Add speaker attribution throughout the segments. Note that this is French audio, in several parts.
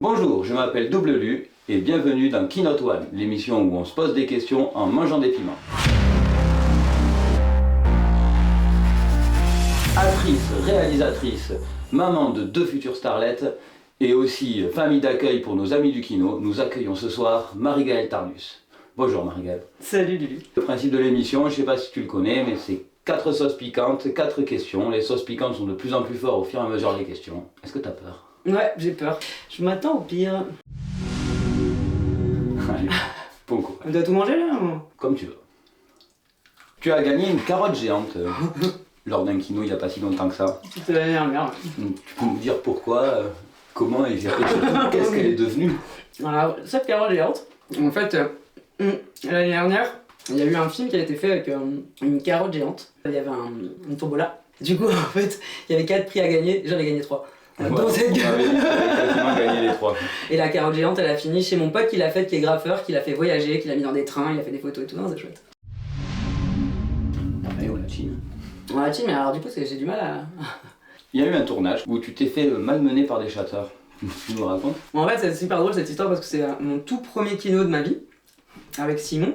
Speaker 1: Bonjour, je m'appelle Double Lu et bienvenue dans Keynote One, l'émission où on se pose des questions en mangeant des piments. Actrice, réalisatrice, maman de 2 futures starlettes et aussi famille d'accueil pour nos amis du kino, nous accueillons ce soir Marie-Gaëlle Tarnus. Bonjour Marie-Gaëlle.
Speaker 2: Salut Lulu.
Speaker 1: Le principe de l'émission, je ne sais pas si tu le connais, mais c'est 4 sauces piquantes, 4 questions. Les sauces piquantes sont de plus en plus fortes au fur et à mesure des questions. Est-ce que tu as peur?
Speaker 2: Ouais, j'ai peur. Je m'attends au pire.
Speaker 1: Allez, bon courage.
Speaker 2: On doit tout manger là ou...
Speaker 1: Comme tu veux. Tu as gagné une carotte géante lors d'un kino il n'y a pas si longtemps que ça.
Speaker 2: Toute l'année dernière.
Speaker 1: Tu peux nous dire pourquoi, comment et surtout qu'est-ce qu'elle est devenue?
Speaker 2: Voilà, cette carotte géante. En fait, l'année dernière, il y a eu un film qui a été fait avec une carotte géante. Il y avait une tombola. Du coup, en fait, il y avait 4 prix à gagner. J'en ai gagné 3.
Speaker 1: Ouais, on avait quasiment gagné les 3.
Speaker 2: Et la carotte géante, elle a fini chez mon pote qui l'a faite, qui est graffeur, qui l'a fait voyager, qui l'a mis dans des trains, il a fait des photos et tout. Non, c'est chouette.
Speaker 1: Allez, on la chine.
Speaker 2: On la team, mais alors du coup, j'ai du mal à...
Speaker 1: Il y a eu un tournage où tu t'es fait malmener par des chatteurs. Tu nous racontes?
Speaker 2: En fait, c'est super drôle cette histoire parce que c'est mon tout premier kino de ma vie, avec Simon.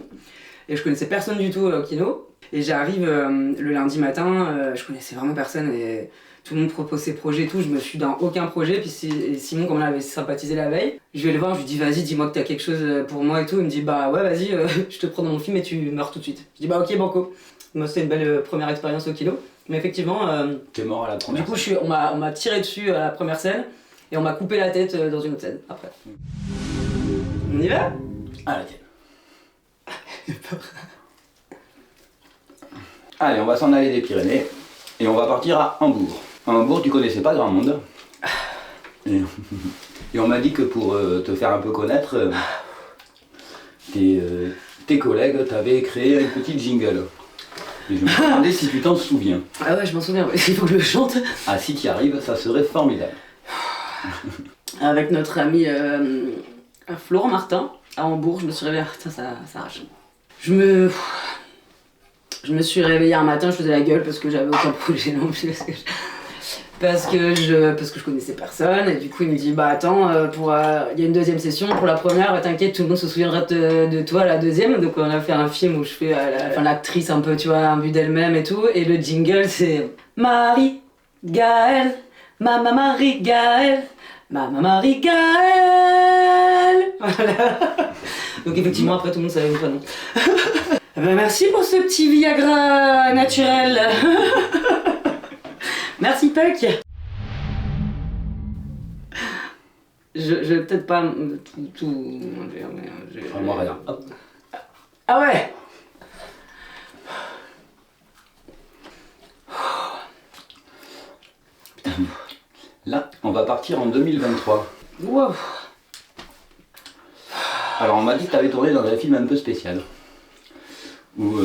Speaker 2: Et je connaissais personne du tout au kino. Et j'arrive le lundi matin, je connaissais vraiment personne et tout le monde propose ses projets et tout. Je me suis dans aucun projet. Puis Simon, comme on avait sympathisé la veille, je vais le voir, je lui dis vas-y, dis-moi que t'as quelque chose pour moi et tout. Il me dit bah ouais, vas-y, je te prends dans mon film et tu meurs tout de suite. Je dis bah ok, banco. Moi, c'était une belle première expérience au kino. Mais effectivement,
Speaker 1: T'es mort à la première.
Speaker 2: du coup, on m'a tiré dessus à la première scène et on m'a coupé la tête dans une autre scène après. On y va?
Speaker 1: À la tienne. Allez, on va s'en aller des Pyrénées et on va partir à Hambourg. À Hambourg, tu connaissais pas grand monde. Et on m'a dit que pour te faire un peu connaître, tes collègues t'avaient créé un petit jingle. Et je me demandais si tu t'en souviens.
Speaker 2: Ah ouais, je m'en souviens, il faut que je le chante.
Speaker 1: Ah, si tu y arrives, ça serait formidable.
Speaker 2: Avec notre ami Florent Martin, à Hambourg, je me suis réveillée, putain, ça arrache. Je me suis réveillée un matin, je faisais la gueule parce que j'avais aucun projet non plus, parce que je connaissais personne, et du coup il me dit bah attends, il y a une deuxième session, pour la première, t'inquiète, tout le monde se souviendra de toi à la deuxième. Donc on a fait un film où je fais l'actrice un peu, tu vois, un but d'elle-même et tout, et le jingle c'est Marie-Gaëlle, Maman Marie-Gaëlle, Maman Marie-Gaëlle. Voilà. Donc effectivement après tout le monde savait mon prénom. Ben merci pour ce petit Viagra naturel. Merci Puck. Je vais peut-être pas tout dire, mais
Speaker 1: Moi, rien. Hop.
Speaker 2: Ah ouais.
Speaker 1: Là, on va partir en 2023.
Speaker 2: Wow.
Speaker 1: Alors, on m'a dit que tu avais tourné dans un film un peu spécial. Où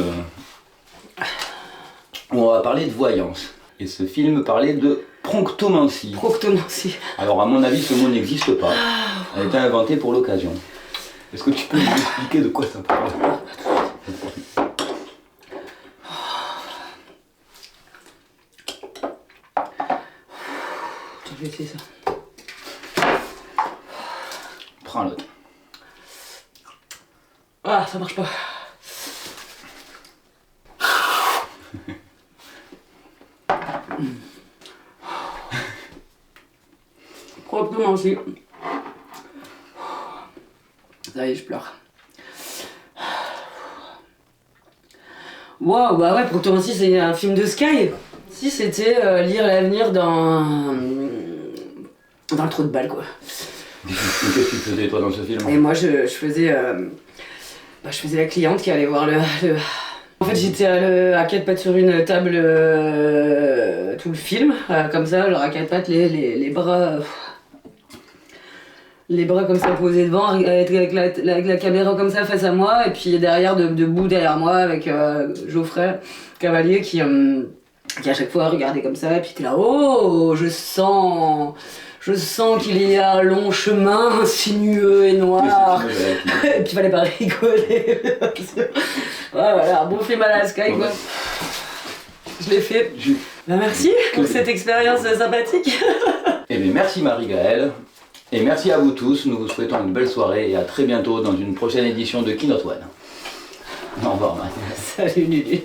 Speaker 1: on va parler de voyance. Et ce film parlait de pronctomancie.
Speaker 2: Pronctomancie.
Speaker 1: Alors, à mon avis, ce mot n'existe pas. Elle a été inventée pour l'occasion. Est-ce que tu peux nous expliquer de quoi ça parle?
Speaker 2: Je vais essayer ça.
Speaker 1: Prends l'autre.
Speaker 2: Ah, ça marche pas. Pronctomancie. Ça y est, je pleure. Wow, bah ouais, pronctomancie c'est un film de Sky. Si c'était lire l'avenir dans le trou de balle quoi.
Speaker 1: Qu'est-ce que tu faisais toi dans ce film?
Speaker 2: Et moi je faisais la cliente qui allait voir le... En fait j'étais à 4 pattes sur une table tout le film, comme ça, genre à 4 pattes, les bras... les bras comme ça posés devant, avec la caméra comme ça face à moi, et puis derrière, debout derrière moi, avec Geoffrey Cavalier qui à chaque fois regardait comme ça, et puis qui là, oh, je sens qu'il y a un long chemin sinueux et noir. Et puis fallait pas rigoler. Voilà, un bon film à la Sky quoi. Je l'ai fait. Bah merci pour cette expérience sympathique.
Speaker 1: Eh bien merci Marie-Gaëlle. Et merci à vous tous, nous vous souhaitons une belle soirée et à très bientôt dans une prochaine édition de Keynote One. Au revoir Marie.
Speaker 2: Salut Lulu.